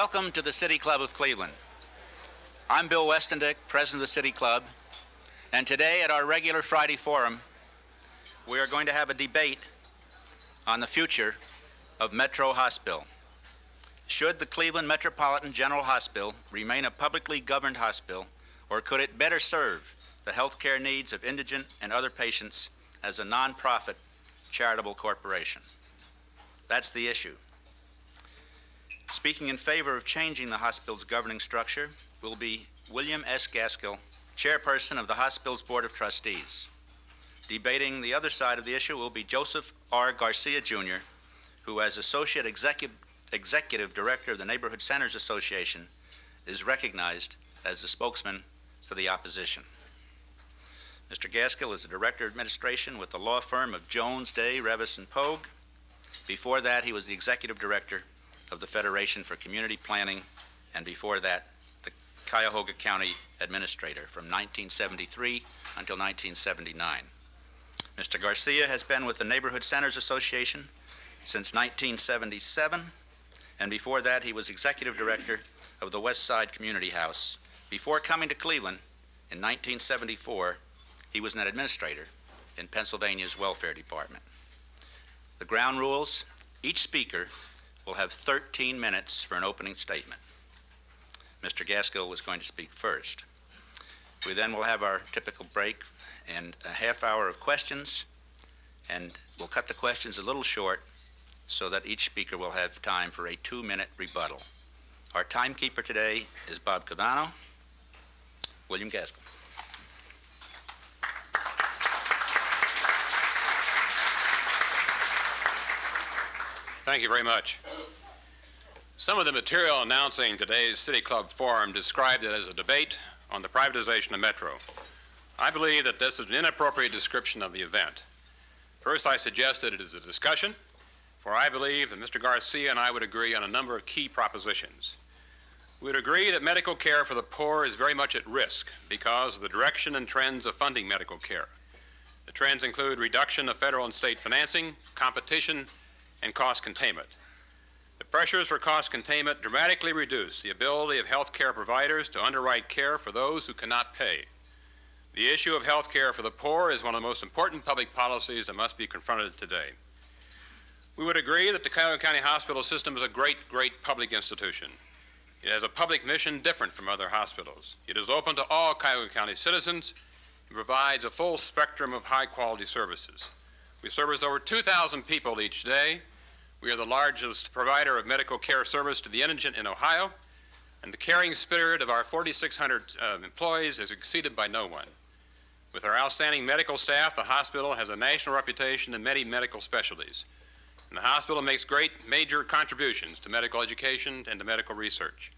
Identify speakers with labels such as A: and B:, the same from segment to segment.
A: Welcome to the City Club of Cleveland. I'm Bill Westendick, President of the City Club, and today at our regular Friday forum, we are going to have a debate on the future of Metro Hospital. Should the Cleveland Metropolitan General Hospital remain a publicly governed hospital, or could it better serve the health care needs of indigent and other patients as a nonprofit charitable corporation? That's the issue. Speaking in favor of changing the hospital's governing structure will be William S. Gaskill, chairperson of the hospital's Board of Trustees. Debating the other side of the issue will be Joseph R. Garcia, Jr., who as Associate Executive Director of the Neighborhood Centers Association is recognized as the spokesman for the opposition. Mr. Gaskill is the Director of Administration with the law firm of Jones, Day, Revis, and Pogue. Before that, he was the Executive Director of the Federation for Community Planning, and before that, the Cuyahoga County Administrator from 1973 until 1979. Mr. Garcia has been with the Neighborhood Centers Association since 1977, and before that, he was Executive Director of the West Side Community House. Before coming to Cleveland in 1974, he was an administrator in Pennsylvania's Welfare Department. The ground rules: each speaker will have 13 minutes for an opening statement. Mr. Gaskill was going to speak first. We then will have our typical break and a half hour of questions, and we'll cut the questions a little short so that each speaker will have time for a 2-minute rebuttal. Our timekeeper today is Bob Cavano. William Gaskill.
B: Thank you very much. Some of the material announcing today's City Club Forum described it as a debate on the privatization of Metro. I believe that this is an inappropriate description of the event. First, I suggest that it is a discussion, for I believe that Mr. Garcia and I would agree on a number of key propositions. We would agree that medical care for the poor is very much at risk because of the direction and trends of funding medical care. The trends include reduction of federal and state financing, competition, and cost containment. The pressures for cost containment dramatically reduce the ability of health care providers to underwrite care for those who cannot pay. The issue of health care for the poor is one of the most important public policies that must be confronted today. We would agree that the Cuyahoga County Hospital System is a great public institution. It has a public mission different from other hospitals. It is open to all Cuyahoga County citizens and provides a full spectrum of high-quality services. We service over 2,000 people each day. We are the largest provider of medical care service to the indigent in Ohio, and the caring spirit of our 4,600 employees is exceeded by no one. With our outstanding medical staff, the hospital has a national reputation in many medical specialties, and the hospital makes great major contributions to medical education and to medical research.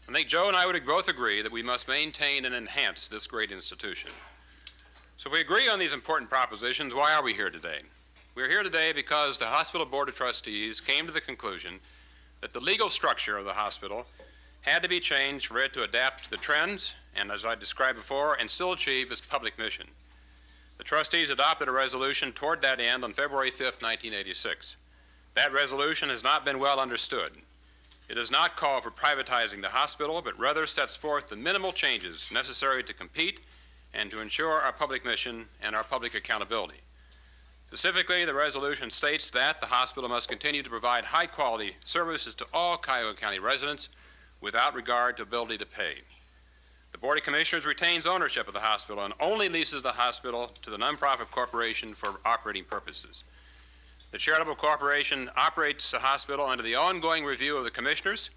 B: I think Joe and I would both agree that we must maintain and enhance this great institution. So if we agree on these important propositions, why are we here today? We're here today because the Hospital Board of Trustees came to the conclusion that the legal structure of the hospital had to be changed for it to adapt to the trends and, as I described before, and still achieve its public mission. The trustees adopted a resolution toward that end on February 5th, 1986. That resolution has not been well understood. It does not call for privatizing the hospital, but rather sets forth the minimal changes necessary to compete and to ensure our public mission and our public accountability. Specifically, the resolution states that the hospital must continue to provide high-quality services to all Cuyahoga County residents without regard to ability to pay. The Board of Commissioners retains ownership of the hospital and only leases the hospital to the nonprofit corporation for operating purposes. The charitable corporation operates the hospital under the ongoing review of the commissioners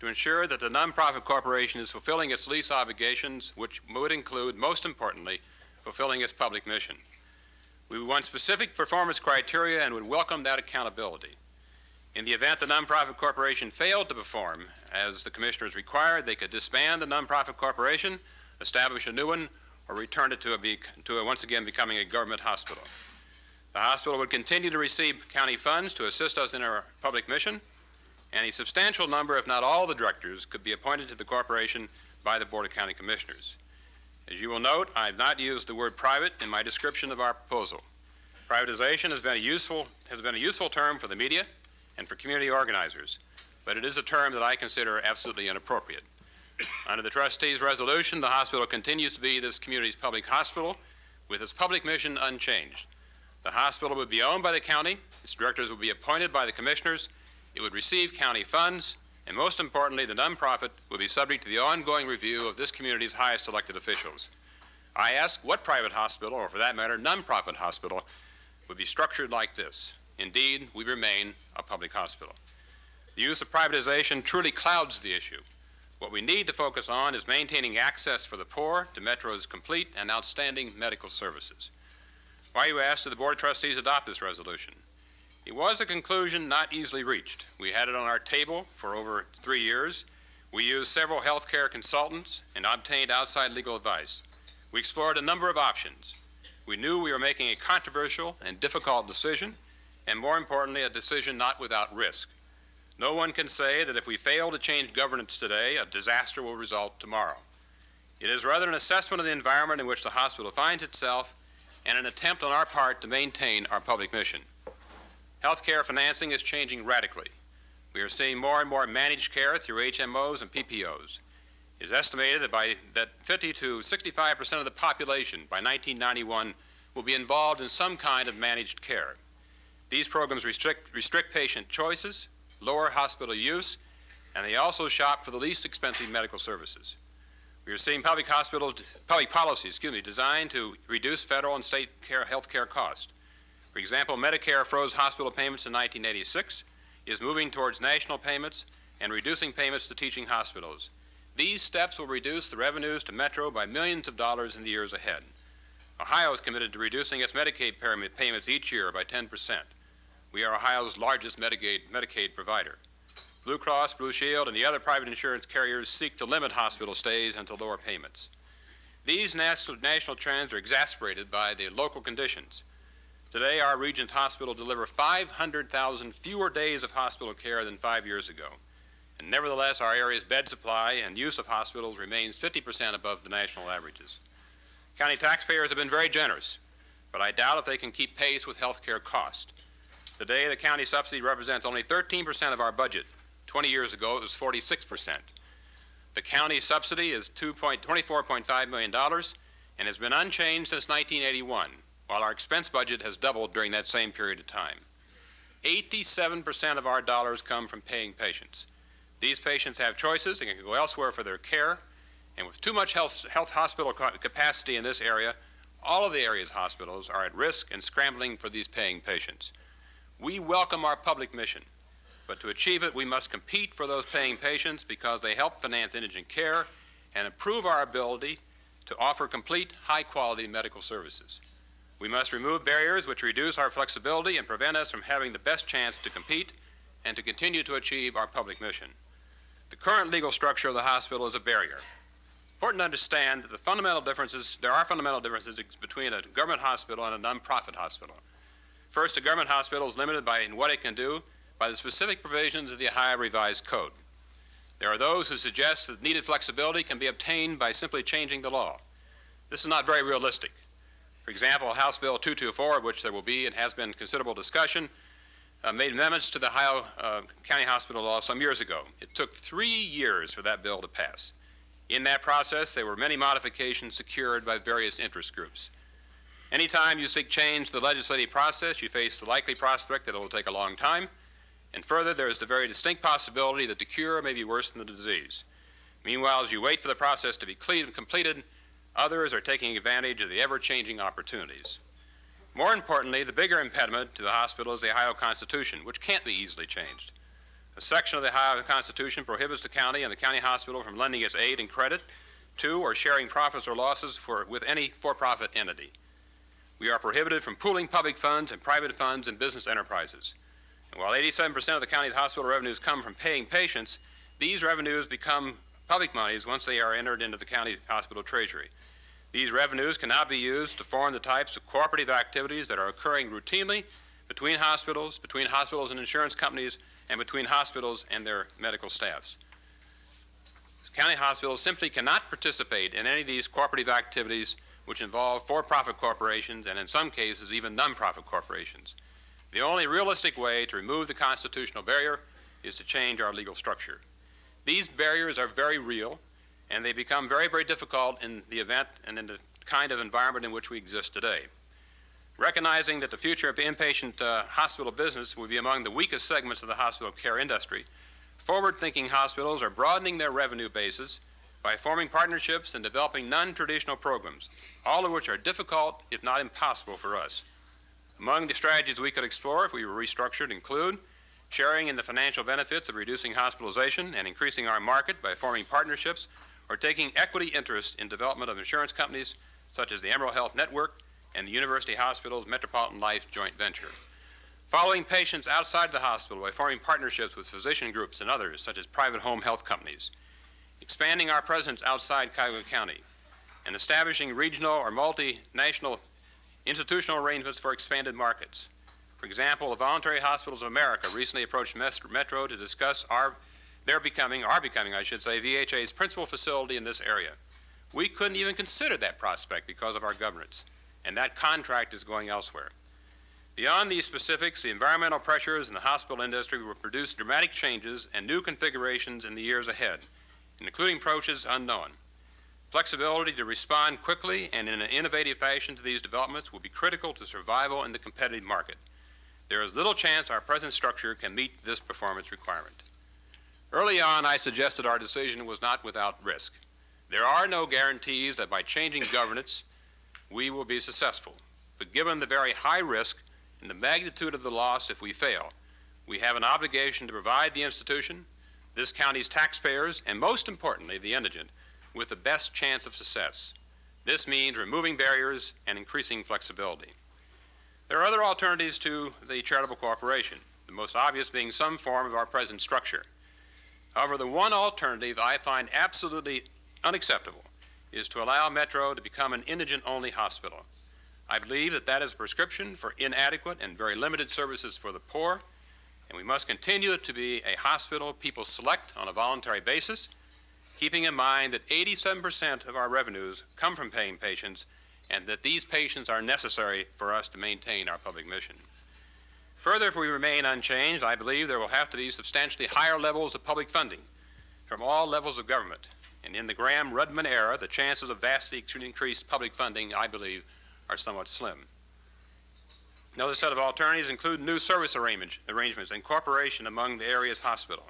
B: to ensure that the nonprofit corporation is fulfilling its lease obligations, which would include, most importantly, fulfilling its public mission. We want specific performance criteria and would welcome that accountability. In the event the nonprofit corporation failed to perform as the commissioners required, they could disband the nonprofit corporation, establish a new one, or return it to once again becoming a government hospital. The hospital would continue to receive county funds to assist us in our public mission, and a substantial number, if not all, the directors could be appointed to the corporation by the Board of County Commissioners. As you will note, I have not used the word private in my description of our proposal. Privatization has been a useful term for the media and for community organizers. but it is a term that I consider absolutely inappropriate. Under the trustees' resolution, the hospital continues to be this community's public hospital with its public mission unchanged. The hospital would be owned by the county, its directors would be appointed by the commissioners, it would receive county funds, and most importantly, the nonprofit would be subject to the ongoing review of this community's highest elected officials. I ask what private hospital, or for that matter, nonprofit hospital, would be structured like this? Indeed, we remain a public hospital. The use of privatization truly clouds the issue. What we need to focus on is maintaining access for the poor to Metro's complete and outstanding medical services. Why, you ask, did the Board of Trustees adopt this resolution? It was a conclusion not easily reached. We had it on our table for over 3 years. We used several healthcare consultants and obtained outside legal advice. We explored a number of options. We knew we were making a controversial and difficult decision, and more importantly, a decision not without risk. No one can say that if we fail to change governance today, a disaster will result tomorrow. It is rather an assessment of the environment in which the hospital finds itself and an attempt on our part to maintain our public mission. Healthcare financing is changing radically. We are seeing more and more managed care through HMOs and PPOs. It is estimated that 50 to 65% of the population by 1991 will be involved in some kind of managed care. These programs restrict patient choices, lower hospital use, and they also shop for the least expensive medical services. We are seeing public policies designed to reduce federal and state health care costs. For example, Medicare froze hospital payments in 1986, is moving towards national payments and reducing payments to teaching hospitals. These steps will reduce the revenues to Metro by millions of dollars in the years ahead. Ohio is committed to reducing its Medicaid payments each year by 10%. We are Ohio's largest Medicaid provider. Blue Cross, Blue Shield, and the other private insurance carriers seek to limit hospital stays and to lower payments. These national trends are exacerbated by the local conditions. Today, our region's hospitals deliver 500,000 fewer days of hospital care than 5 years ago. And nevertheless, our area's bed supply and use of hospitals remains 50% above the national averages. County taxpayers have been very generous, but I doubt if they can keep pace with health care costs. Today, the county subsidy represents only 13% of our budget. 20 years ago, it was 46%. The county subsidy is $24.5 million and has been unchanged since 1981, while our expense budget has doubled during that same period of time. 87% of our dollars come from paying patients. These patients have choices and can go elsewhere for their care, and with too much health hospital capacity in this area, all of the area's hospitals are at risk and scrambling for these paying patients. We welcome our public mission, but to achieve it, we must compete for those paying patients because they help finance indigent care and improve our ability to offer complete, high-quality medical services. We must remove barriers which reduce our flexibility and prevent us from having the best chance to compete and to continue to achieve our public mission. The current legal structure of the hospital is a barrier. Important to understand that there are fundamental differences between a government hospital and a nonprofit hospital. First, a government hospital is limited in what it can do by the specific provisions of the Ohio Revised Code. There are those who suggest that needed flexibility can be obtained by simply changing the law. This is not very realistic. For example, House Bill 224, of which there will be and has been considerable discussion, made amendments to the Ohio County Hospital law some years ago. It took 3 years for that bill to pass. In that process, there were many modifications secured by various interest groups. Anytime you seek change to the legislative process, you face the likely prospect that it will take a long time, and further, there is the very distinct possibility that the cure may be worse than the disease. Meanwhile, as you wait for the process to be completed, others are taking advantage of the ever-changing opportunities. More importantly, the bigger impediment to the hospital is the Ohio Constitution, which can't be easily changed. A section of the Ohio Constitution prohibits the county and the county hospital from lending its aid and credit to or sharing profits or losses with any for-profit entity. We are prohibited from pooling public funds and private funds and business enterprises. And while 87% of the county's hospital revenues come from paying patients, these revenues become public monies once they are entered into the county hospital treasury. These revenues can now be used to form the types of cooperative activities that are occurring routinely between hospitals and insurance companies, and between hospitals and their medical staffs. County hospitals simply cannot participate in any of these cooperative activities which involve for-profit corporations and in some cases even non-profit corporations. The only realistic way to remove the constitutional barrier is to change our legal structure. These barriers are very real, and they become very, very difficult in the event and in the kind of environment in which we exist today. Recognizing that the future of inpatient hospital business will be among the weakest segments of the hospital care industry, forward-thinking hospitals are broadening their revenue bases by forming partnerships and developing non-traditional programs, all of which are difficult, if not impossible, for us. Among the strategies we could explore if we were restructured include sharing in the financial benefits of reducing hospitalization and increasing our market by forming partnerships or taking equity interest in development of insurance companies such as the Emerald Health Network and the University Hospitals Metropolitan Life joint venture. Following patients outside the hospital by forming partnerships with physician groups and others such as private home health companies. Expanding our presence outside Cuyahoga County and establishing regional or multinational institutional arrangements for expanded markets. For example, the Voluntary Hospitals of America recently approached Metro to discuss our becoming VHA's principal facility in this area. We couldn't even consider that prospect because of our governance, and that contract is going elsewhere. Beyond these specifics, the environmental pressures in the hospital industry will produce dramatic changes and new configurations in the years ahead, including approaches unknown. Flexibility to respond quickly and in an innovative fashion to these developments will be critical to survival in the competitive market. There is little chance our present structure can meet this performance requirement. Early on, I suggested our decision was not without risk. There are no guarantees that by changing governance, we will be successful. But given the very high risk and the magnitude of the loss if we fail, we have an obligation to provide the institution, this county's taxpayers, and most importantly, the indigent, with the best chance of success. This means removing barriers and increasing flexibility. There are other alternatives to the charitable corporation, the most obvious being some form of our present structure. However, the one alternative I find absolutely unacceptable is to allow Metro to become an indigent-only hospital. I believe that that is a prescription for inadequate and very limited services for the poor, and we must continue to be a hospital people select on a voluntary basis, keeping in mind that 87% of our revenues come from paying patients and that these patients are necessary for us to maintain our public mission. Further, if we remain unchanged, I believe there will have to be substantially higher levels of public funding from all levels of government. And in the Graham-Rudman era, the chances of vastly increased public funding, I believe, are somewhat slim. Another set of alternatives include new service arrangements and cooperation among the area's hospital.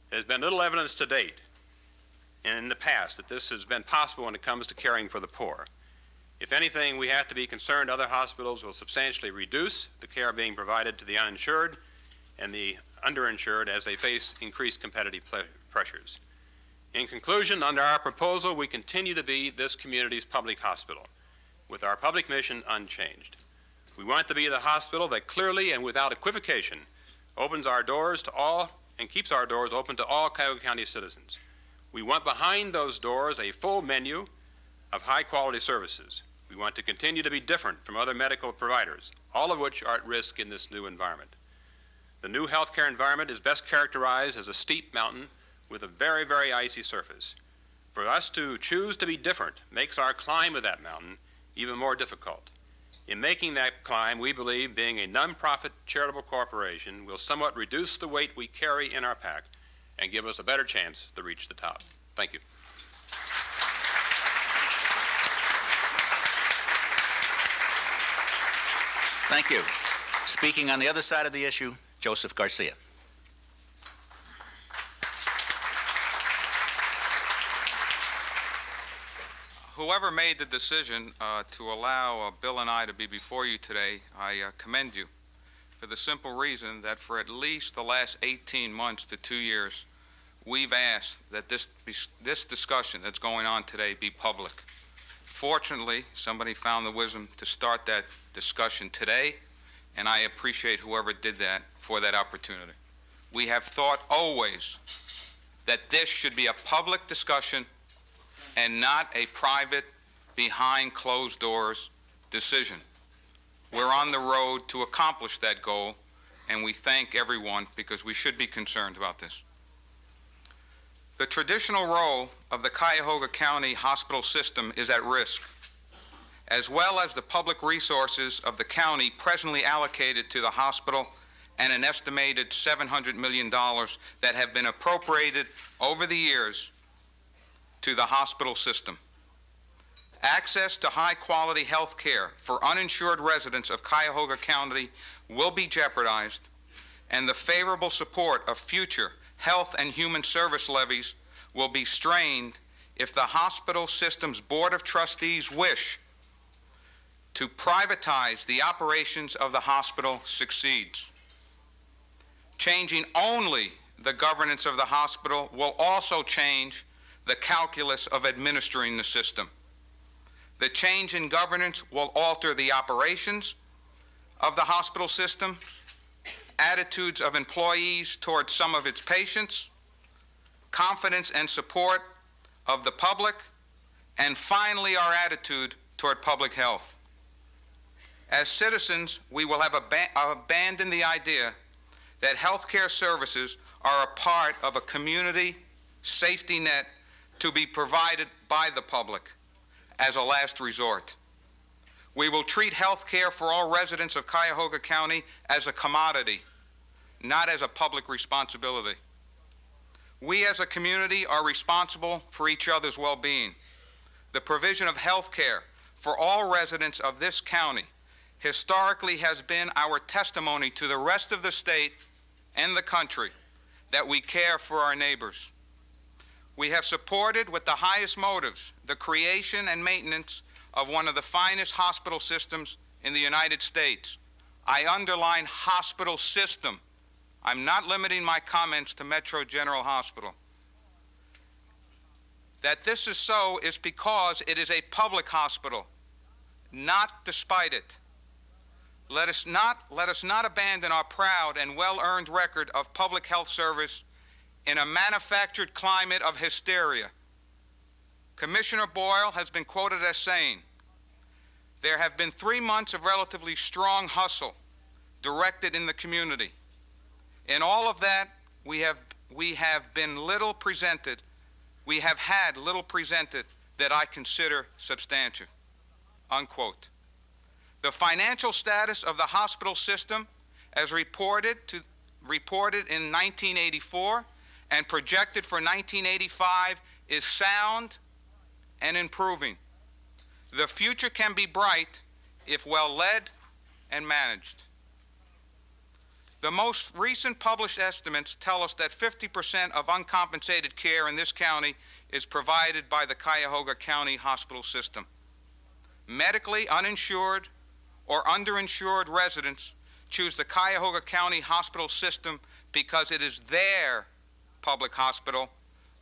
B: There's been little evidence to date and in the past that this has been possible when it comes to caring for the poor. If anything, we have to be concerned other hospitals will substantially reduce the care being provided to the uninsured and the underinsured as they face increased competitive pressures. In conclusion, under our proposal, we continue to be this community's public hospital, with our public mission unchanged. We want to be the hospital that clearly and without equivocation opens our doors to all and keeps our doors open to all Cuyahoga County citizens. We want behind those doors a full menu of high-quality services. We want to continue to be different from other medical providers, all of which are at risk in this new environment. The new healthcare environment is best characterized as a steep mountain with a very, very icy surface. For us to choose to be different makes our climb of that mountain even more difficult. In making that climb, we believe being a nonprofit charitable corporation will somewhat reduce the weight we carry in our pack and give us a better chance to reach the top. Thank you.
A: Thank you. Speaking on the other side of the issue, Joseph Garcia.
C: Whoever made the decision to allow Bill and I to be before you today, I commend you for the simple reason that for at least the last 18 months to 2 years, we've asked that this discussion that's going on today be public. Fortunately, somebody found the wisdom to start that discussion today, and I appreciate whoever did that for that opportunity. We have thought always that this should be a public discussion and not a private, behind closed doors decision. We're on the road to accomplish that goal, and we thank everyone because we should be concerned about this. The traditional role of the Cuyahoga County hospital system is at risk, as well as the public resources of the county presently allocated to the hospital and an estimated $700 million that have been appropriated over the years to the hospital system. Access to high-quality health care for uninsured residents of Cuyahoga County will be jeopardized, and the favorable support of future health and human service levies will be strained if the hospital system's Board of Trustees wish to privatize the operations of the hospital succeeds. Changing only the governance of the hospital will also change the calculus of administering the system. The change in governance will alter the operations of the hospital system, attitudes of employees towards some of its patients, confidence and support of the public, and finally our attitude toward public health. As citizens, we will have abandoned the idea that healthcare services are a part of a community safety net to be provided by the public as a last resort. We will treat health care for all residents of Cuyahoga County as a commodity, not as a public responsibility. We as a community are responsible for each other's well-being. The provision of health care for all residents of this county historically has been our testimony to the rest of the state and the country that we care for our neighbors. We have supported with the highest motives the creation and maintenance of one of the finest hospital systems in the United States. I underline hospital system. I'm not limiting my comments to Metro General Hospital. That this is so is because it is a public hospital, not despite it. Let us not abandon our proud and well-earned record of public health service in a manufactured climate of hysteria. Commissioner Boyle has been quoted as saying, "There have been 3 months of relatively strong hustle directed in the community. In all of that, we have had little presented that I consider substantive," unquote. The financial status of the hospital system, as reported in 1984 and projected for 1985, is sound and improving. The future can be bright if well led and managed. The most recent published estimates tell us that 50% of uncompensated care in this county is provided by the Cuyahoga County hospital system. Medically uninsured or underinsured residents choose the Cuyahoga County hospital system because it is their public hospital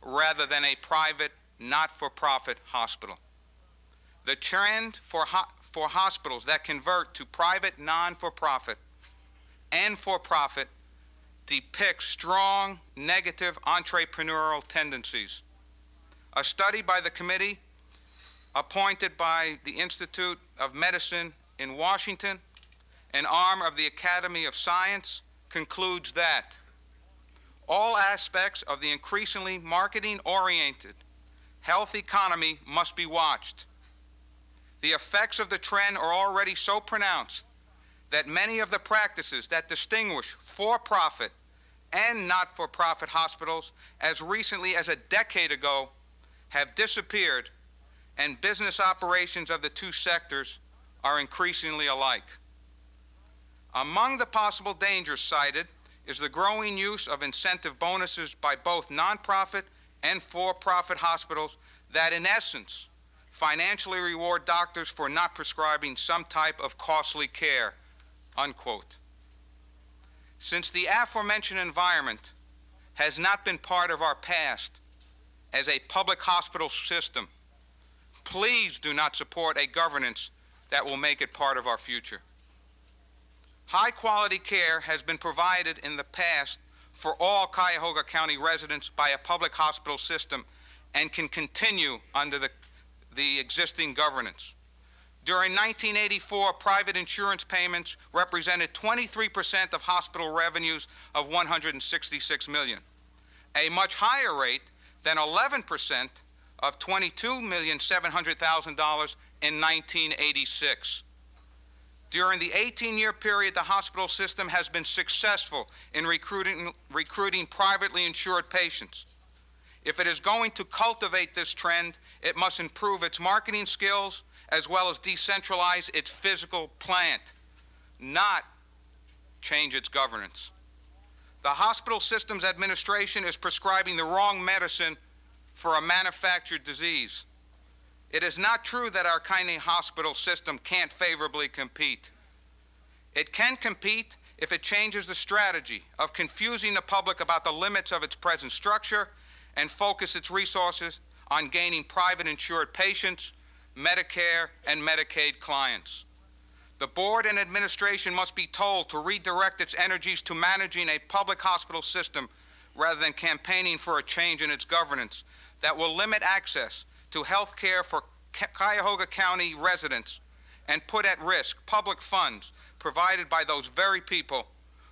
C: rather than a private, not-for-profit hospital. The trend for hospitals that convert to private, non-for-profit, and for-profit depicts strong negative entrepreneurial tendencies. A study by the committee appointed by the Institute of Medicine in Washington, an arm of the Academy of Science, concludes that all aspects of the increasingly marketing-oriented health economy must be watched. The effects of the trend are already so pronounced that many of the practices that distinguish for-profit and not-for-profit hospitals as recently as a decade ago have disappeared, and business operations of the two sectors are increasingly alike. Among the possible dangers cited is the growing use of incentive bonuses by both nonprofit and for-profit hospitals that, in essence, financially reward doctors for not prescribing some type of costly care, unquote. Since the aforementioned environment has not been part of our past as a public hospital system, please do not support a governance that will make it part of our future. High-quality care has been provided in the past for all Cuyahoga County residents by a public hospital system and can continue under the existing governance. During 1984, private insurance payments represented 23% of hospital revenues of $166 million, a much higher rate than 11% of $22,700,000 in 1986. During the 18-year period, the hospital system has been successful in recruiting privately insured patients. If it is going to cultivate this trend, it must improve its marketing skills as well as decentralize its physical plant, not change its governance. The hospital system's administration is prescribing the wrong medicine for a manufactured disease. It is not true that our county hospital system can't favorably compete. It can compete if it changes the strategy of confusing the public about the limits of its present structure and focus its resources on gaining private insured patients, Medicare, and Medicaid clients. The board and administration must be told to redirect its energies to managing a public hospital system rather than campaigning for a change in its governance that will limit access to health care for Cuyahoga County residents and put at risk public funds provided by those very people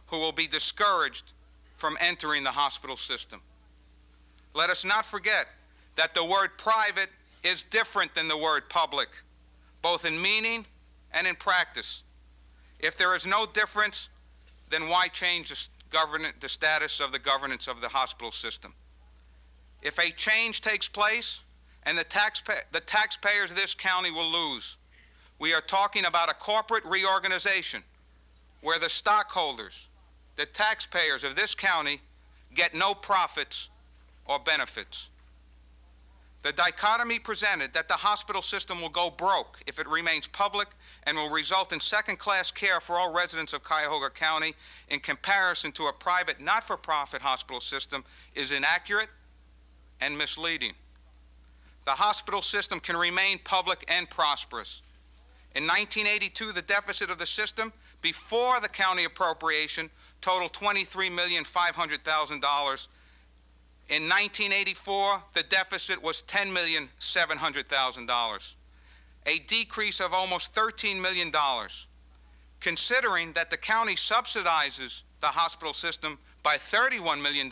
C: who will be discouraged from entering the hospital system. Let us not forget that the word private is different than the word public, both in meaning and in practice. If there is no difference, then why change the status of the governance of the hospital system? If a change takes place, and the taxpayers of this county will lose. We are talking about a corporate reorganization where the stockholders, the taxpayers of this county, get no profits or benefits. The dichotomy presented that the hospital system will go broke if it remains public and will result in second-class care for all residents of Cuyahoga County in comparison to a private, not-for-profit hospital system is inaccurate and misleading. The hospital system can remain public and prosperous. In 1982, the deficit of the system before the county appropriation totaled $23,500,000. In 1984, the deficit was $10,700,000, a decrease of almost $13 million. Considering that the county subsidizes the hospital system by $31 million,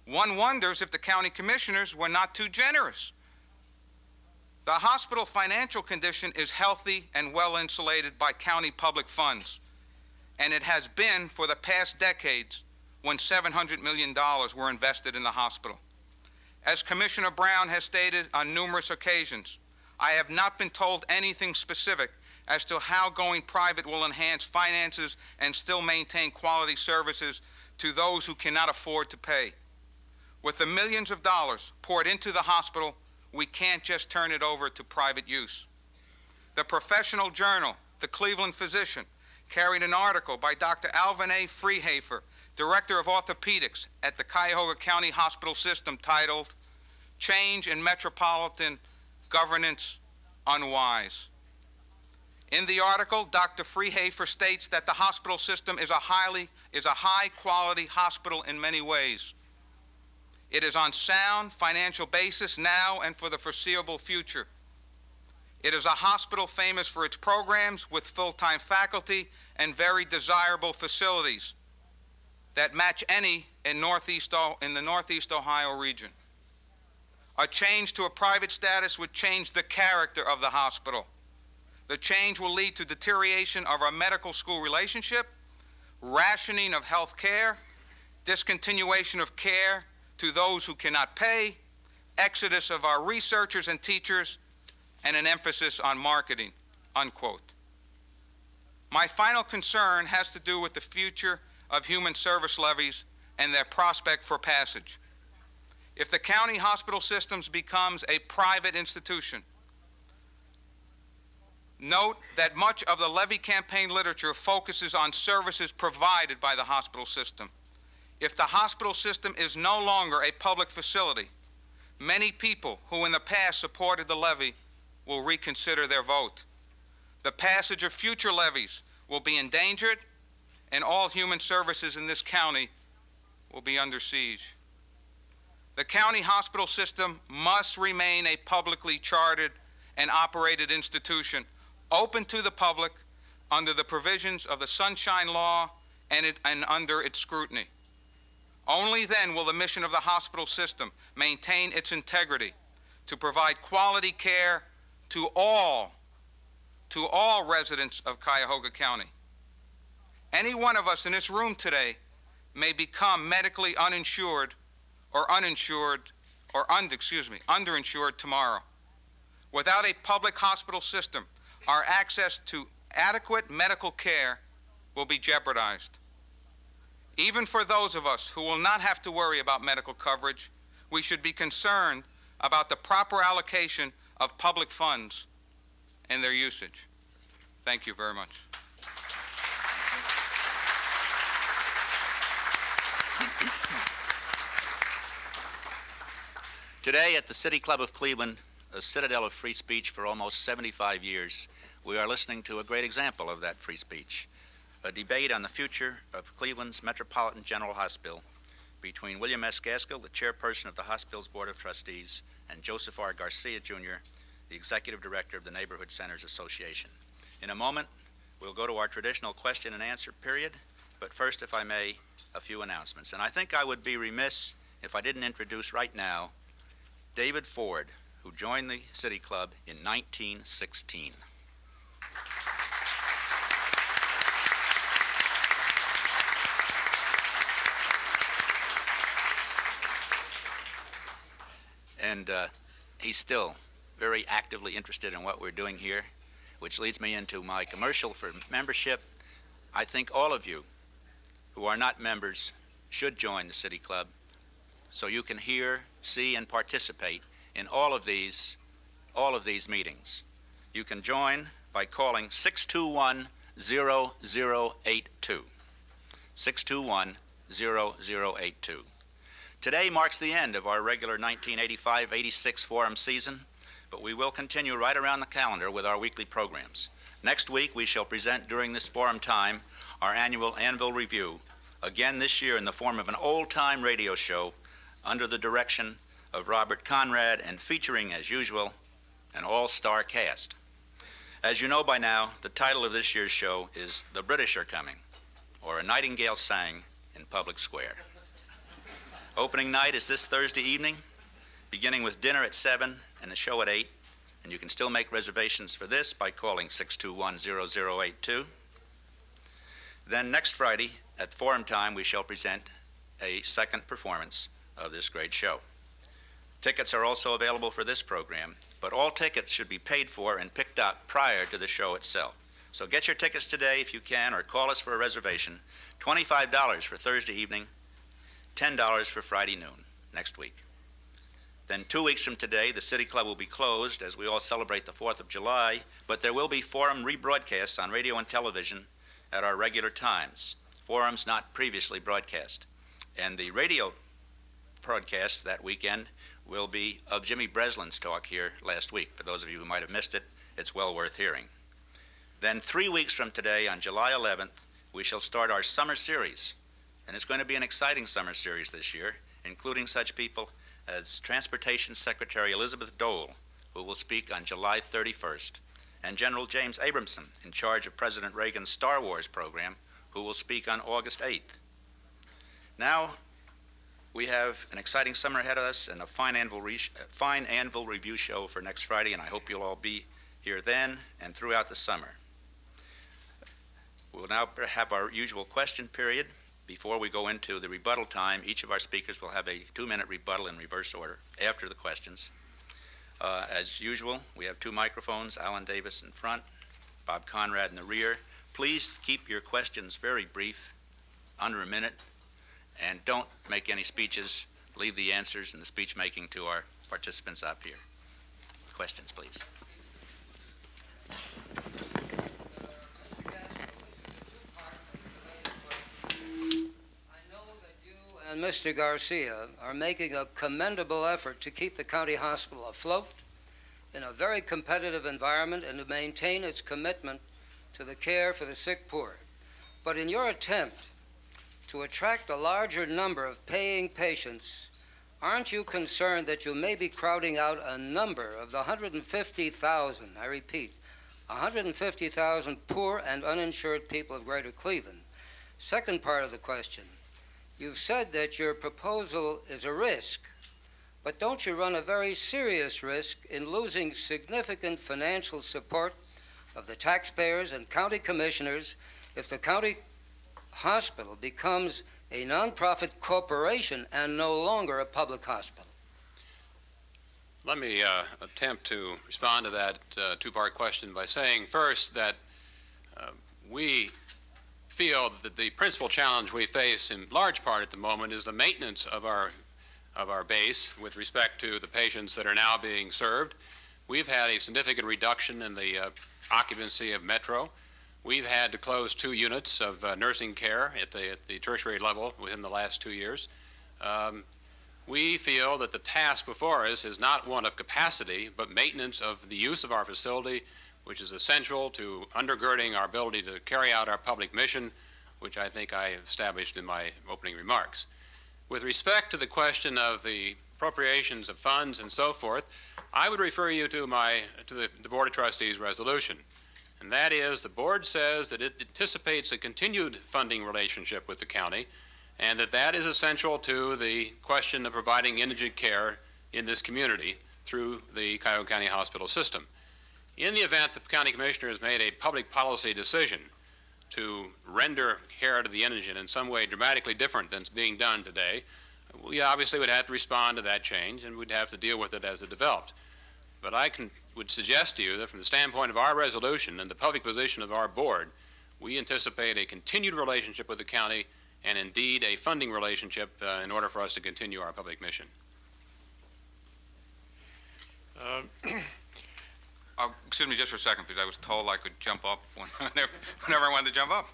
C: one wonders if the county commissioners were not too generous. The hospital financial condition is healthy and well insulated by county public funds, and it has been for the past decades when $700 million were invested in the hospital. As Commissioner Brown has stated on numerous occasions, I have not been told anything specific as to how going private will enhance finances and still maintain quality services to those who cannot afford to pay. With the millions of dollars poured into the hospital, we can't just turn it over to private use. The professional journal, The Cleveland Physician, carried an article by Dr. Alvin A. Freehafer, Director of Orthopedics at the Cuyahoga County Hospital System, titled, "Change in Metropolitan Governance Unwise." In the article, Dr. Freehafer states that the hospital system is a high-quality hospital in many ways. It is on sound financial basis now and for the foreseeable future. It is a hospital famous for its programs with full-time faculty and very desirable facilities that match any in the Northeast Ohio region. A change to a private status would change the character of the hospital. The change will lead to deterioration of our medical school relationship, rationing of health care, discontinuation of care to those who cannot pay, exodus of our researchers and teachers, and an emphasis on marketing, unquote. My final concern has to do with the future of human service levies and their prospect for passage. If the county hospital systems becomes a private institution, note that much of the levy campaign literature focuses on services provided by the hospital system. If the hospital system is no longer a public facility, many people who in the past supported the levy will reconsider their vote. The passage of future levies will be endangered, and all human services in this county will be under siege. The county hospital system must remain a publicly chartered and operated institution, open to the public under the provisions of the Sunshine Law and under its scrutiny. Only then will the mission of the hospital system maintain its integrity to provide quality care to all to all residents of Cuyahoga County. Any one of us in this room today may become medically uninsured or underinsured tomorrow. Without a public hospital system, our access to adequate medical care will be jeopardized. Even for those of us who will not have to worry about medical coverage, we should be concerned about the proper allocation of public funds and their usage. Thank you very much.
A: Today at the City Club of Cleveland, a citadel of free speech for almost 75 years, we are listening to a great example of that free speech, a debate on the future of Cleveland's Metropolitan General Hospital between William S. Gaskill, the chairperson of the hospital's Board of Trustees, and Joseph R. Garcia, Jr., the executive director of the Neighborhood Centers Association. In a moment, we'll go to our traditional question and answer period, but first, if I may, a few announcements. And I think I would be remiss if I didn't introduce right now David Ford, who joined the City Club in 1916. And he's still very actively interested in what we're doing here, which leads me into my commercial for membership. I think all of you who are not members should join the City Club so you can hear, see, and participate in all of these meetings. You can join by calling 621-0082. 621-0082. Today marks the end of our regular 1985-86 forum season, but we will continue right around the calendar with our weekly programs. Next week, we shall present during this forum time our annual Anvil Review, again this year in the form of an old-time radio show under the direction of Robert Conrad and featuring, as usual, an all-star cast. As you know by now, the title of this year's show is The British Are Coming, or A Nightingale Sang in Public Square. Opening night is this Thursday evening, beginning with dinner at 7 and the show at 8, and you can still make reservations for this by calling 621-0082. Then next Friday at forum time, we shall present a second performance of this great show. Tickets are also available for this program, but all tickets should be paid for and picked up prior to the show itself. So get your tickets today if you can, or call us for a reservation. $25 for Thursday evening, $10 for Friday noon next week. Then 2 weeks from today, the City Club will be closed as we all celebrate the 4th of July, but there will be forum rebroadcasts on radio and television at our regular times, forums not previously broadcast. And the radio broadcast that weekend will be of Jimmy Breslin's talk here last week. For those of you who might have missed it, it's well worth hearing. Then 3 weeks from today, on July 11th, we shall start our summer series. And it's going to be an exciting summer series this year, including such people as Transportation Secretary Elizabeth Dole, who will speak on July 31st, and General James Abramson, in charge of President Reagan's Star Wars program, who will speak on August 8th. Now, we have an exciting summer ahead of us and a fine Anvil Review show for next Friday, and I hope you'll all be here then and throughout the summer. We'll now have our usual question period. Before we go into the rebuttal time, each of our speakers will have a 2-minute rebuttal in reverse order after the questions. As usual, we have 2 microphones, Alan Davis in front, Bob Conrad in the rear. Please keep your questions very brief, under a minute, and don't make any speeches. Leave the answers and the speech making to our participants up here. Questions, please.
D: And Mr. Garcia are making a commendable effort to keep the county hospital afloat in a very competitive environment and to maintain its commitment to the care for the sick poor. But in your attempt to attract a larger number of paying patients, aren't you concerned that you may be crowding out a number of the 150,000, I repeat, 150,000 poor and uninsured people of Greater Cleveland? Second part of the question. You've said that your proposal is a risk, but don't you run a very serious risk in losing significant financial support of the taxpayers and county commissioners if the county hospital becomes a nonprofit corporation and no longer a public hospital?
B: Let me attempt to respond to that two-part question by saying first that we feel that the principal challenge we face in large part at the moment is the maintenance of our base with respect to the patients that are now being served. We've had a significant reduction in the occupancy of Metro. We've had to close 2 units of nursing care at the tertiary level within the last 2 years. We feel that the task before us is not one of capacity, but maintenance of the use of our facility, which is essential to undergirding our ability to carry out our public mission, which I think I established in my opening remarks. With respect to the question of the appropriations of funds and so forth, I would refer you to the Board of Trustees resolution. And that is, the board says that it anticipates a continued funding relationship with the county, and that is essential to the question of providing indigent care in this community through the Cuyahoga County Hospital system. In the event the county commissioner has made a public policy decision to render care to the indigent in some way dramatically different than is being done today, we obviously would have to respond to that change, and we'd have to deal with it as it developed. But would suggest to you that from the standpoint of our resolution and the public position of our board, we anticipate a continued relationship with the county and indeed a funding relationship in order for us to continue our public mission.
C: Excuse me just for a second, because I was told I could jump up whenever I wanted to jump up.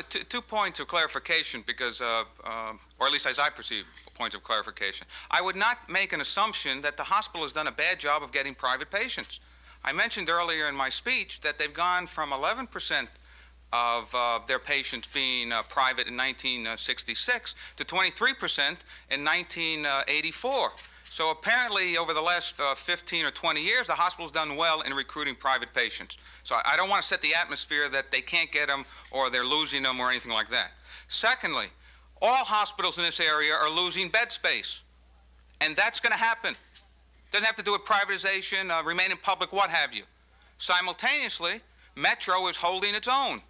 C: 2 points of clarification, because, or at least as I perceive points of clarification. I would not make an assumption that the hospital has done a bad job of getting private patients. I mentioned earlier in my speech that they've gone from 11% of their patients being private in 1966 to 23% in 1984. So apparently, over the last 15 or 20 years, the hospital's done well in recruiting private patients. So I don't want to set the atmosphere that they can't get them or they're losing them or anything like that. Secondly, all hospitals in this area are losing bed space, and that's going to happen. Doesn't have to do with privatization, remaining public, what have you. Simultaneously, Metro is holding its own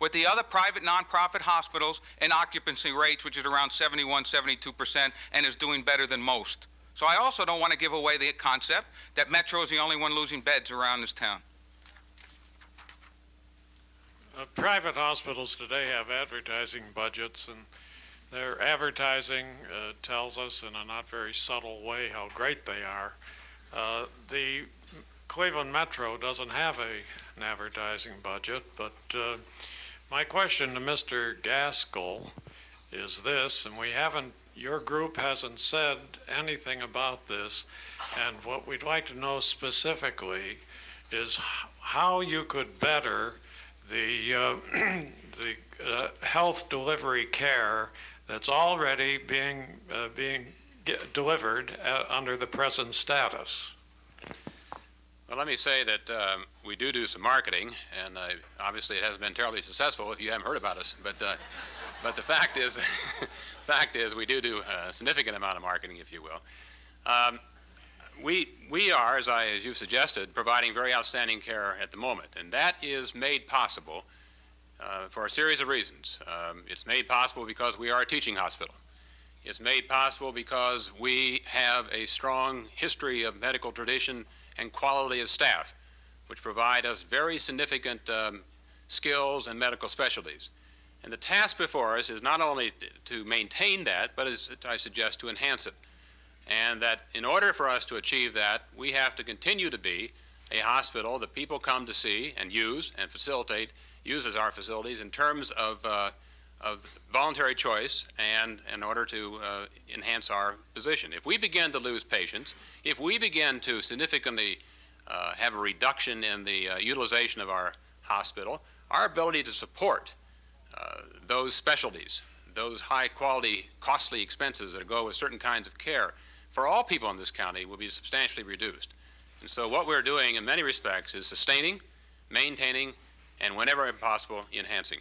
C: with the other private nonprofit hospitals in occupancy rates, which is around 71, 72%, and is doing better than most. So I also don't want to give away the concept that Metro is the only one losing beds around this town.
E: Private hospitals today have advertising budgets, and their advertising tells us in a not very subtle way how great they are. The Cleveland Metro doesn't have an advertising budget, but my question to Mr. Gaskill is this, and your group hasn't said anything about this, and what we'd like to know specifically is how you could better the health delivery care that's already being delivered under the present status.
B: Well, let me say that we do some marketing, and obviously it hasn't been terribly successful if you haven't heard about us. But the fact is, we do a significant amount of marketing, if you will. We are, as you've suggested, providing very outstanding care at the moment, and that is made possible for a series of reasons. It's made possible because we are a teaching hospital. It's made possible because we have a strong history of medical tradition and quality of staff, which provide us very significant skills and medical specialties. And the task before us is not only to maintain that, but as I suggest, to enhance it. And that in order for us to achieve that, we have to continue to be a hospital that people come to see and use and facilitate, uses our facilities in terms of voluntary choice and in order to enhance our position. If we begin to lose patients, if we begin to significantly have a reduction in the utilization of our hospital, our ability to support those specialties, those high-quality, costly expenses that go with certain kinds of care for all people in this county will be substantially reduced. And so what we're doing in many respects is sustaining, maintaining, and whenever possible, enhancing.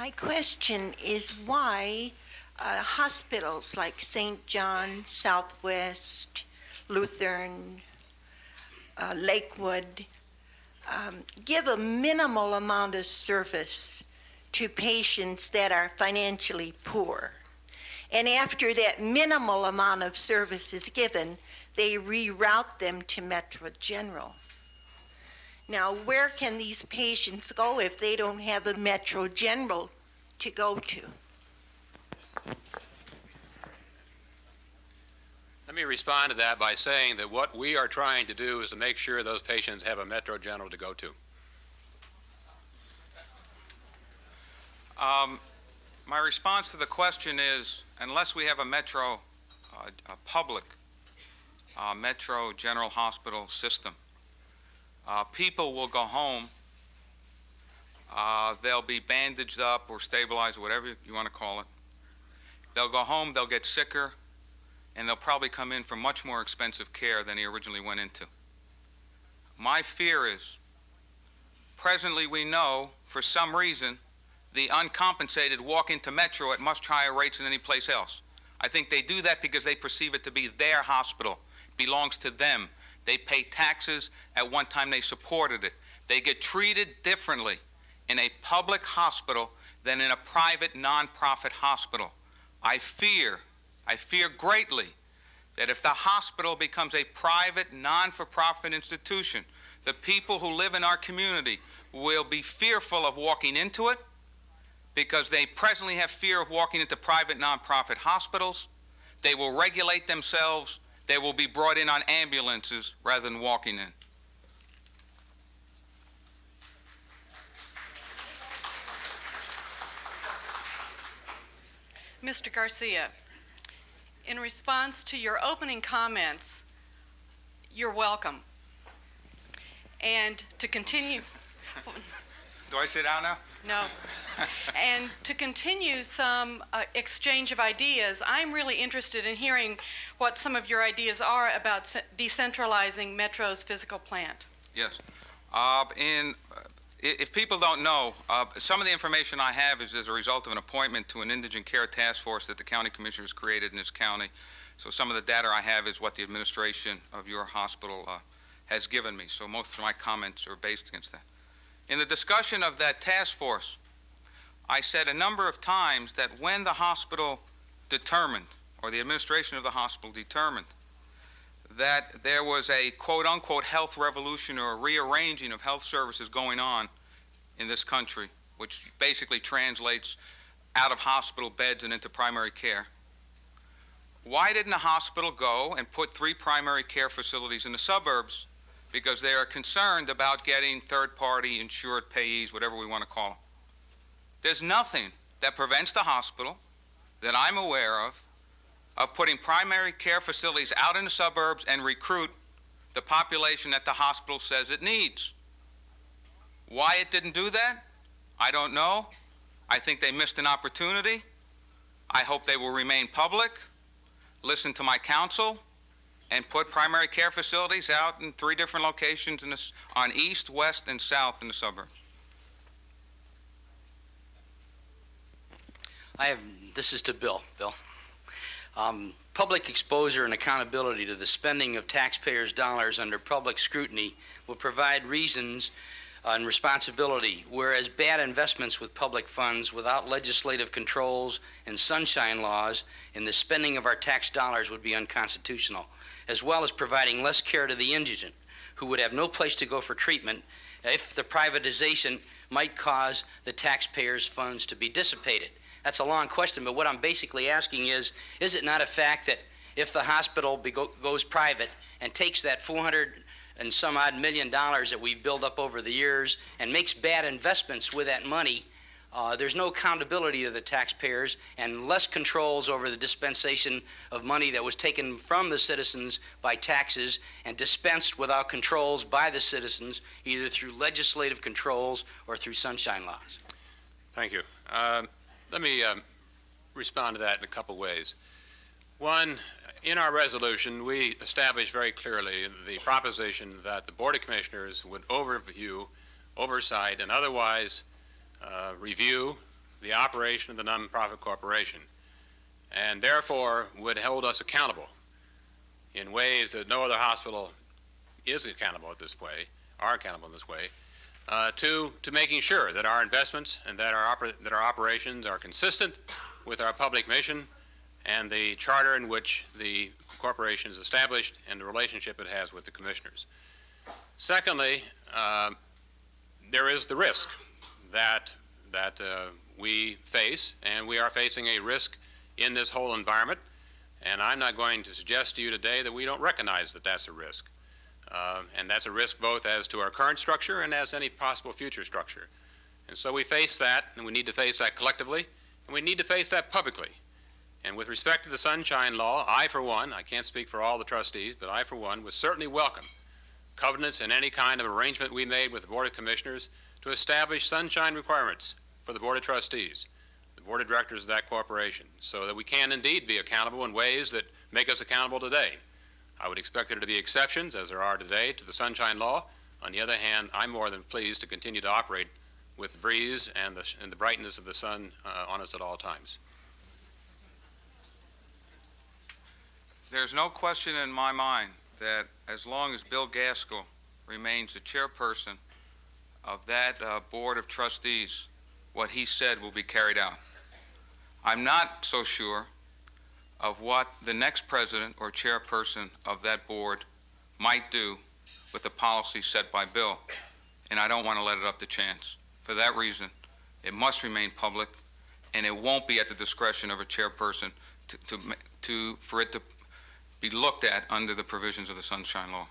F: My question is why hospitals like St. John, Southwest, Lutheran, Lakewood give a minimal amount of service to patients that are financially poor. And after that minimal amount of service is given, they reroute them to Metro General. Now, where can these patients go if they don't have a Metro General to go to?
B: Let me respond to that by saying that what we are trying to do is to make sure those patients have a Metro General to go to.
C: My response to the question is, unless we have a Metro, a public Metro General Hospital system, people will go home, they'll be bandaged up or stabilized, whatever you want to call it. They'll go home, they'll get sicker, and they'll probably come in for much more expensive care than he originally went into. My fear is, presently we know, for some reason, the uncompensated walk into Metro at much higher rates than any place else. I think they do that because they perceive it to be their hospital. It belongs to them. They pay taxes. At one time they supported it. They get treated differently in a public hospital than in a private nonprofit hospital. I fear greatly that if the hospital becomes a private non-for-profit institution, the people who live in our community will be fearful of walking into it because they presently have fear of walking into private nonprofit hospitals. They will regulate themselves. They will be brought in on ambulances rather than walking in.
G: Mr. Garcia, in response to your opening comments, you're welcome. And to continue...
C: Do I sit down now?
G: No. And to continue some exchange of ideas, I'm really interested in hearing what some of your ideas are about decentralizing Metro's physical plant.
C: Yes. If people don't know, some of the information I have is as a result of an appointment to an indigent care task force that the county commissioners created in this county. So some of the data I have is what the administration of your hospital has given me. So most of my comments are based against that. In the discussion of that task force, I said a number of times that when the hospital determined, or the administration of the hospital determined, that there was a quote-unquote health revolution or a rearranging of health services going on in this country, which basically translates out of hospital beds and into primary care, why didn't the hospital go and put 3 primary care facilities in the suburbs? Because they are concerned about getting third-party insured payees, whatever we want to call them. There's nothing that prevents the hospital that I'm aware of putting primary care facilities out in the suburbs and recruit the population that the hospital says it needs. Why it didn't do that, I don't know. I think they missed an opportunity. I hope they will remain public, listen to my counsel, and put primary care facilities out in 3 different locations on east, west, and south in the suburbs.
H: This is to Bill. Public exposure and accountability to the spending of taxpayers' dollars under public scrutiny will provide reasons and responsibility, whereas bad investments with public funds without legislative controls and sunshine laws in the spending of our tax dollars would be unconstitutional, as well as providing less care to the indigent, who would have no place to go for treatment if the privatization might cause the taxpayers' funds to be dissipated. That's a long question, but what I'm basically asking is it not a fact that if the hospital goes private and takes that $400 and some odd million that we've built up over the years and makes bad investments with that money, there's no accountability to the taxpayers and less controls over the dispensation of money that was taken from the citizens by taxes and dispensed without controls by the citizens, either through legislative controls or through sunshine laws?
B: Thank you. Let me respond to that in a couple ways. One, in our resolution, we established very clearly the proposition that the Board of Commissioners would overview, oversight, and otherwise review the operation of the nonprofit corporation, and therefore would hold us accountable in ways that no other hospital is accountable in this way, to making sure that our investments and that our operations are consistent with our public mission and the charter in which the corporation is established and the relationship it has with the commissioners. Secondly, there is the risk that we face, and we are facing a risk in this whole environment, and I'm not going to suggest to you today that we don't recognize that that's a risk. And that's a risk both as to our current structure and as any possible future structure. And so we face that, and we need to face that collectively, and we need to face that publicly. And with respect to the Sunshine Law, I, for one, I can't speak for all the trustees, but I, for one, would certainly welcome covenants and any kind of arrangement we made with the Board of Commissioners to establish sunshine requirements for the Board of Trustees, the Board of Directors of that corporation, so that we can indeed be accountable in ways that make us accountable today. I would expect there to be exceptions, as there are today, to the Sunshine Law. On the other hand, I'm more than pleased to continue to operate with the breeze and the brightness of the sun on us at all times.
C: There's no question in my mind that as long as Bill Gaskill remains the chairperson of that Board of Trustees, what he said will be carried out. I'm not so sure of what the next president or chairperson of that board might do with the policy set by Bill, and I don't want to let it up to chance. For that reason, it must remain public, and it won't be at the discretion of a chairperson for it to be looked at under the provisions of the Sunshine Law.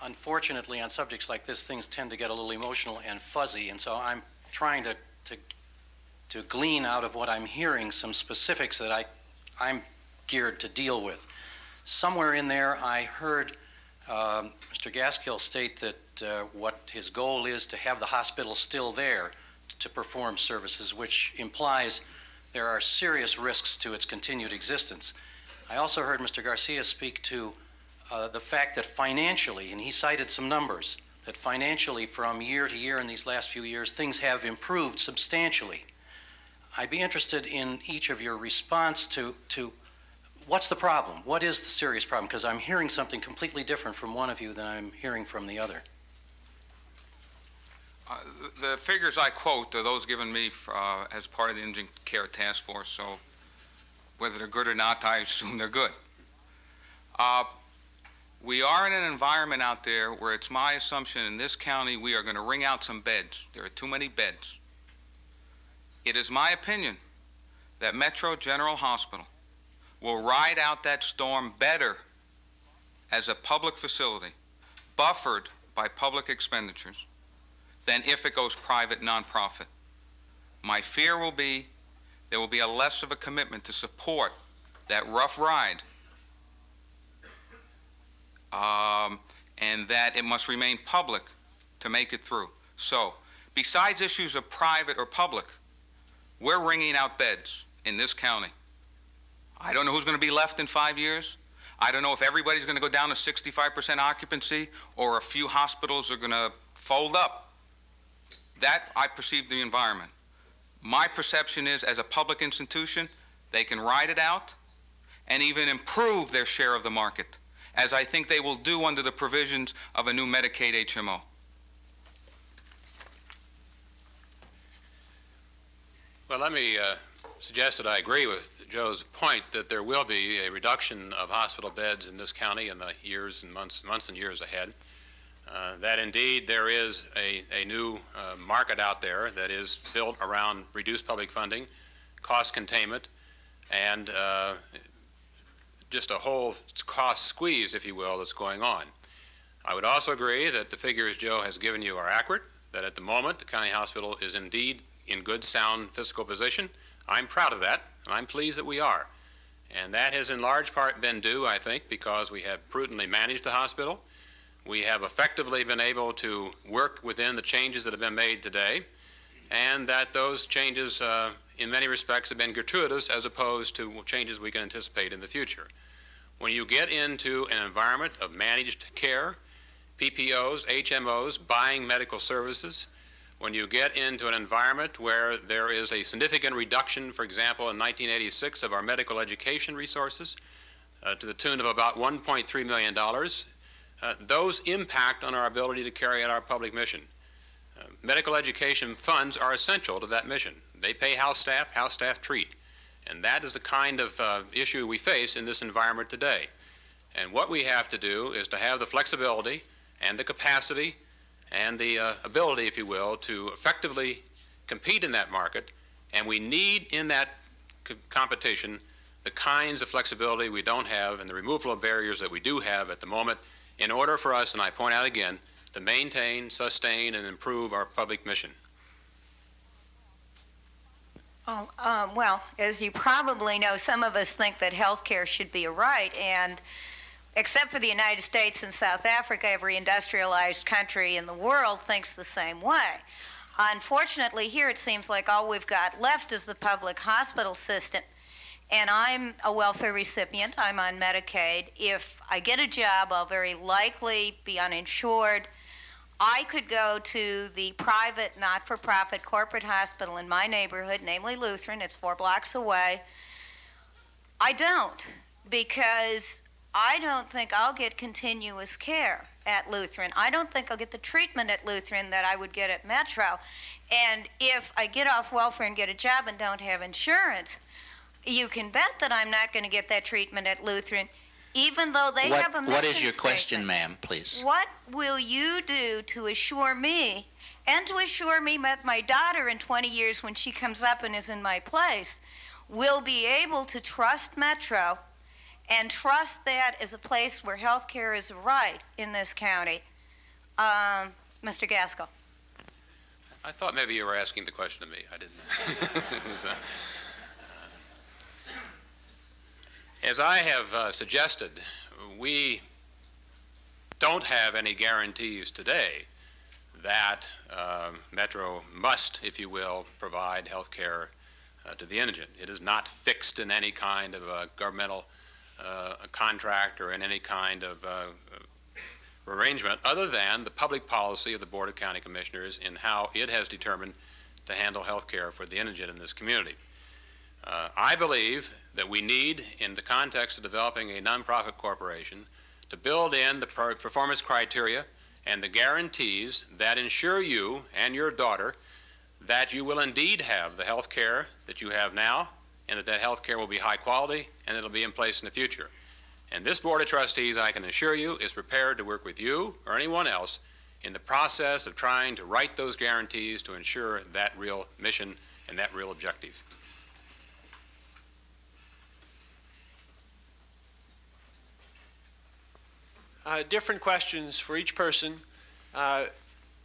I: Unfortunately, on subjects like this, things tend to get a little emotional and fuzzy, and so I'm trying to glean out of what I'm hearing some specifics that I'm geared to deal with. Somewhere in there, I heard Mr. Gaskill state that what his goal is to have the hospital still there to perform services, which implies there are serious risks to its continued existence. I also heard Mr. Garcia speak to the fact that financially, and he cited some numbers, that financially from year to year in these last few years, things have improved substantially. I'd be interested in each of your response to what's the problem? What is the serious problem? Because I'm hearing something completely different from one of you than I'm hearing from the other.
C: The figures I quote are those given me as part of the Indigent Care Task Force, so whether they're good or not, I assume they're good. We are in an environment out there where it's my assumption in this county we are going to wring out some beds. There are too many beds. It is my opinion that Metro General Hospital will ride out that storm better as a public facility, buffered by public expenditures, than if it goes private nonprofit. My fear will be there will be a less of a commitment to support that rough ride, and that it must remain public to make it through. So, besides issues of private or public, we're wringing out beds in this county. I don't know who's going to be left in 5 years. I don't know if everybody's going to go down to 65% occupancy or a few hospitals are going to fold up. That I perceive the environment. My perception is, as a public institution, they can ride it out and even improve their share of the market, as I think they will do under the provisions of a new Medicaid HMO.
B: Well, let me suggest that I agree with Joe's point that there will be a reduction of hospital beds in this county in the years and months and years ahead. That indeed there is a new market out there that is built around reduced public funding, cost containment, and just a whole cost squeeze, if you will, that's going on. I would also agree that the figures Joe has given you are accurate, that at the moment the county hospital is indeed in good, sound fiscal position. I'm proud of that, and I'm pleased that we are. And that has in large part been due, I think, because we have prudently managed the hospital. We have effectively been able to work within the changes that have been made today, and that those changes, in many respects, have been gratuitous as opposed to changes we can anticipate in the future. When you get into an environment of managed care, PPOs, HMOs, buying medical services, when you get into an environment where there is a significant reduction, for example, in 1986 of our medical education resources to the tune of about $1.3 million, those impact on our ability to carry out our public mission. Medical education funds are essential to that mission. They pay house staff treat. And that is the kind of issue we face in this environment today. And what we have to do is to have the flexibility and the capacity and the ability, if you will, to effectively compete in that market. And we need in that competition the kinds of flexibility we don't have and the removal of barriers that we do have at the moment in order for us, and I point out again, to maintain, sustain, and improve our public mission.
J: Well, as you probably know, some of us think that health care should be a right, and except for the United States and South Africa, every industrialized country in the world thinks the same way. Unfortunately, here it seems like all we've got left is the public hospital system. And I'm a welfare recipient. I'm on Medicaid. If I get a job, I'll very likely be uninsured. I could go to the private, not-for-profit corporate hospital in my neighborhood, namely Lutheran. It's 4 blocks away. I don't, because I don't think I'll get continuous care at Lutheran. I don't think I'll get the treatment at Lutheran that I would get at Metro. And if I get off welfare and get a job and don't have insurance, you can bet that I'm not going to get that treatment at Lutheran, even though they have a mission
A: What is your
J: statement.
A: question, ma'am, please?
J: What will you do to assure me, and to assure me that my daughter in 20 years, when she comes up and is in my place, will be able to trust Metro and trust that as a place where health care is a right in this county? Mr. Gaskill.
B: I thought maybe you were asking the question to me. I didn't. As I have suggested, we don't have any guarantees today that Metro must, if you will, provide health care to the indigent. It is not fixed in any kind of a governmental contract or in any kind of arrangement other than the public policy of the Board of County Commissioners in how it has determined to handle health care for the indigent in this community. I believe that we need, in the context of developing a nonprofit corporation, to build in the performance criteria and the guarantees that ensure you and your daughter that you will indeed have the health care that you have now, and that health care will be high quality and it'll be in place in the future. And this Board of Trustees, I can assure you, is prepared to work with you or anyone else in the process of trying to write those guarantees to ensure that real mission and that real objective.
K: Different questions for each person.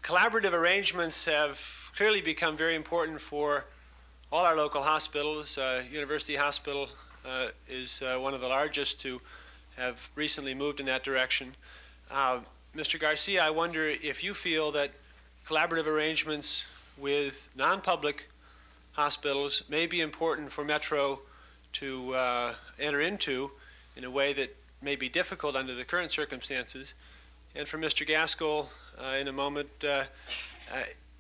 K: Collaborative arrangements have clearly become very important for all our local hospitals. University Hospital is one of the largest to have recently moved in that direction. Mr. Garcia, I wonder if you feel that collaborative arrangements with non-public hospitals may be important for Metro to enter into in a way that may be difficult under the current circumstances. And for Mr. Gaskill, in a moment,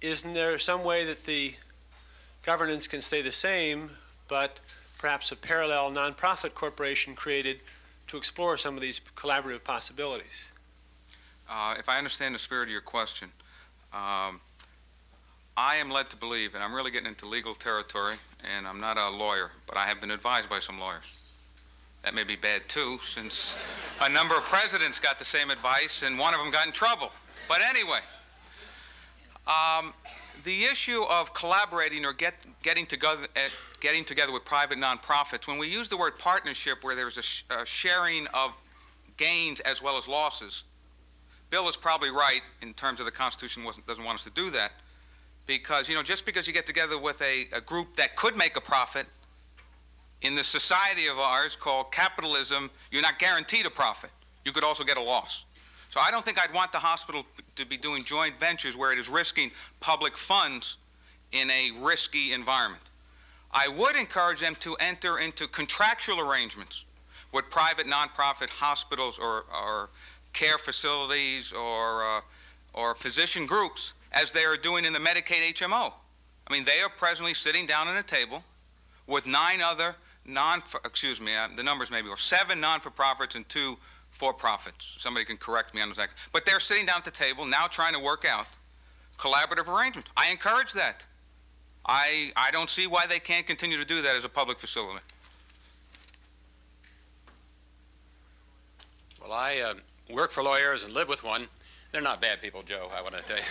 K: isn't there some way that the governance can stay the same, but perhaps a parallel nonprofit corporation created to explore some of these collaborative possibilities?
C: If I understand the spirit of your question, I am led to believe, and I'm really getting into legal territory, and I'm not a lawyer, but I have been advised by some lawyers. That may be bad too, since a number of presidents got the same advice and one of them got in trouble. But anyway, the issue of collaborating or getting together with private nonprofits, when we use the word partnership where there's a sharing of gains as well as losses, Bill is probably right in terms of the Constitution doesn't want us to do that, because just because you get together with a group that could make a profit, in the society of ours called capitalism, you're not guaranteed a profit. You could also get a loss. So I don't think I'd want the hospital to be doing joint ventures where it is risking public funds in a risky environment. I would encourage them to enter into contractual arrangements with private nonprofit hospitals or care facilities or physician groups as they are doing in the Medicaid HMO. I mean, they are presently sitting down at a table with 9 other the numbers maybe, or 7 non-for-profits and 2 for-profits. Somebody can correct me on that. But they're sitting down at the table now trying to work out collaborative arrangements. I encourage that. I don't see why they can't continue to do that as a public facility.
B: Well, I work for lawyers and live with one. They're not bad people, Joe, I want to tell you.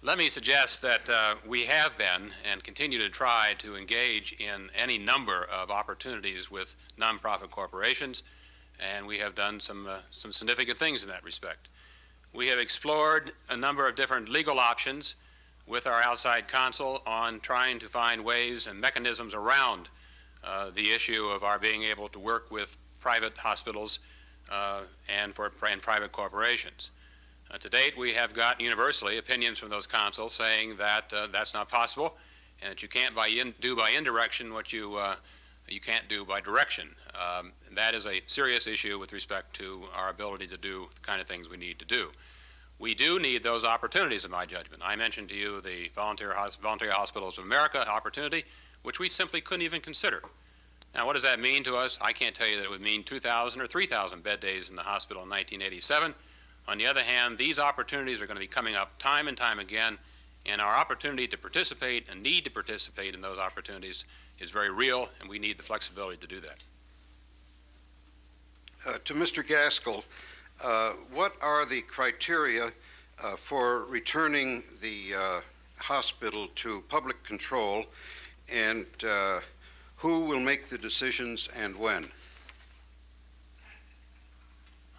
B: Let me suggest that we have been and continue to try to engage in any number of opportunities with nonprofit corporations, and we have done some significant things in that respect. We have explored a number of different legal options with our outside counsel on trying to find ways and mechanisms around the issue of our being able to work with private hospitals and private corporations. To date, we have gotten universally opinions from those counsels saying that that's not possible, and that you can't do by indirection what you can't do by direction. That is a serious issue with respect to our ability to do the kind of things we need to do. We do need those opportunities, in my judgment. I mentioned to you the Voluntary Hospitals of America opportunity, which we simply couldn't even consider. Now, what does that mean to us? I can't tell you that it would mean 2,000 or 3,000 bed days in the hospital in 1987. On the other hand, these opportunities are going to be coming up time and time again, and our opportunity to participate and need to participate in those opportunities is very real, and we need the flexibility to do that.
L: To Mr. Gaskill, what are the criteria for returning the hospital to public control, and who will make the decisions and when?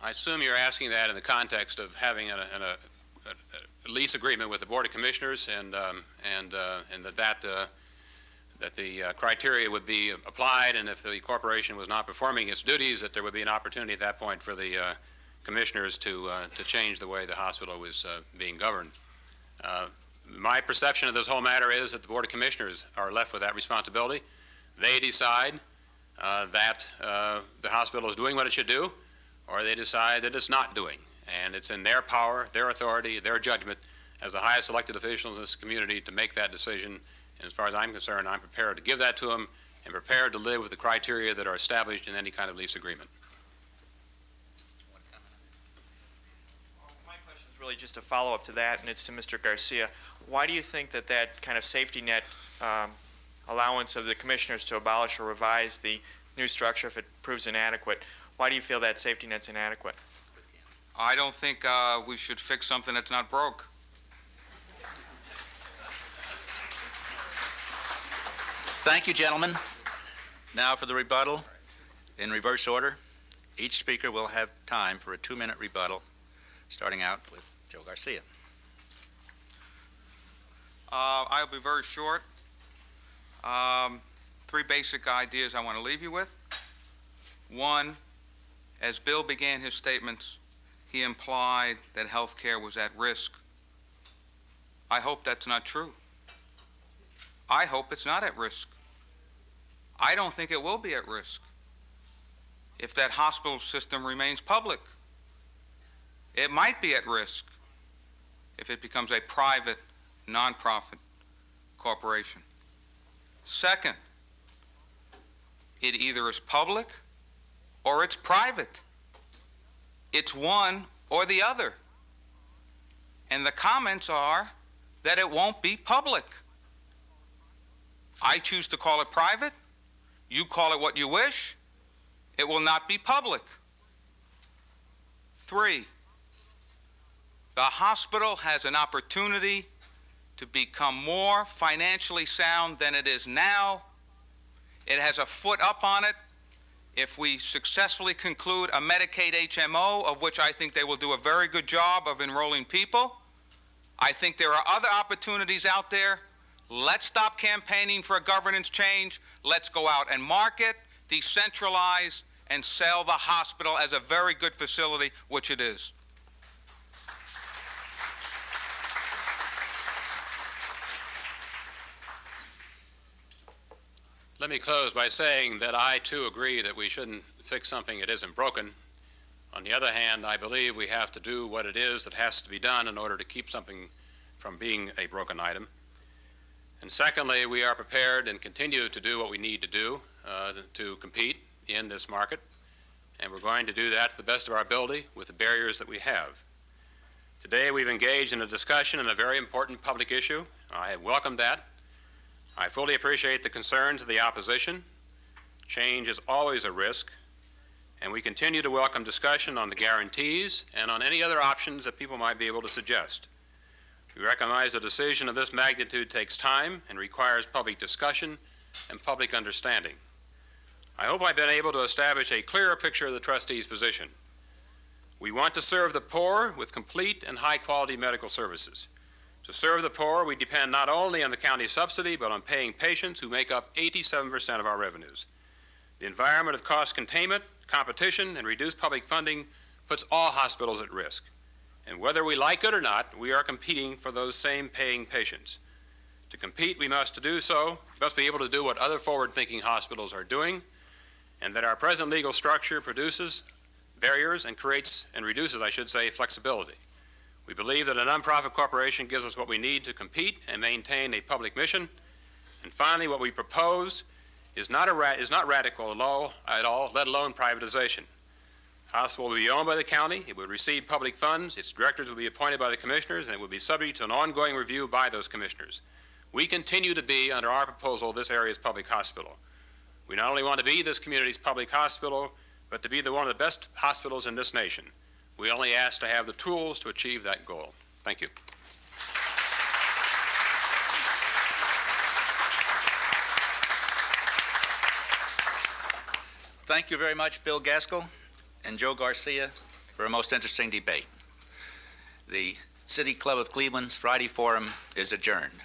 B: I assume you're asking that in the context of having a lease agreement with the Board of Commissioners, and that the criteria would be applied, and if the corporation was not performing its duties, that there would be an opportunity at that point for the commissioners to change the way the hospital was being governed. My perception of this whole matter is that the Board of Commissioners are left with that responsibility. They decide that the hospital is doing what it should do, or they decide that it's not doing. And it's in their power, their authority, their judgment as the highest elected officials in this community to make that decision. And as far as I'm concerned, I'm prepared to give that to them and prepared to live with the criteria that are established in any kind of lease agreement.
M: My question is really just a follow-up to that, and it's to Mr. Garcia. Why do you think that that kind of safety net allowance of the commissioners to abolish or revise the new structure if it proves inadequate, why do you feel that safety net's inadequate?
C: I don't think we should fix something that's not broke.
A: Thank you, gentlemen. Now for the rebuttal, in reverse order. Each speaker will have time for a 2-minute rebuttal, starting out with Joe Garcia.
C: I'll be very short. 3 basic ideas I want to leave you with. One, as Bill began his statements, he implied that health care was at risk. I hope that's not true. I hope it's not at risk. I don't think it will be at risk if that hospital system remains public. It might be at risk if it becomes a private, nonprofit corporation. Second, it either is public or it's private. It's one or the other. And the comments are that it won't be public. I choose to call it private. You call it what you wish. It will not be public. 3, the hospital has an opportunity to become more financially sound than it is now. It has a foot up on it if we successfully conclude a Medicaid HMO, of which I think they will do a very good job of enrolling people. I think there are other opportunities out there. Let's stop campaigning for a governance change. Let's go out and market, decentralize, and sell the hospital as a very good facility, which it is.
B: Let me close by saying that I, too, agree that we shouldn't fix something that isn't broken. On the other hand, I believe we have to do what it is that has to be done in order to keep something from being a broken item. And secondly, we are prepared and continue to do what we need to do to compete in this market, and we're going to do that to the best of our ability with the barriers that we have. Today we've engaged in a discussion on a very important public issue. I have welcomed that. I fully appreciate the concerns of the opposition. Change is always a risk, and we continue to welcome discussion on the guarantees and on any other options that people might be able to suggest. We recognize a decision of this magnitude takes time and requires public discussion and public understanding. I hope I've been able to establish a clearer picture of the trustees' position. We want to serve the poor with complete and high-quality medical services. To serve the poor, we depend not only on the county subsidy, but on paying patients who make up 87% of our revenues. The environment of cost containment, competition, and reduced public funding puts all hospitals at risk. And whether we like it or not, we are competing for those same paying patients. To compete, we must be able to do what other forward-thinking hospitals are doing, and that our present legal structure produces barriers and reduces, flexibility. We believe that a nonprofit corporation gives us what we need to compete and maintain a public mission. And finally, what we propose is not radical at all, let alone privatization. The hospital will be owned by the county, it would receive public funds, its directors will be appointed by the commissioners, and it will be subject to an ongoing review by those commissioners. We continue to be, under our proposal, this area's public hospital. We not only want to be this community's public hospital, but to be one of the best hospitals in this nation. We only ask to have the tools to achieve that goal. Thank you.
A: Thank you very much, Bill Gaskill and Joe Garcia, for a most interesting debate. The City Club of Cleveland's Friday Forum is adjourned.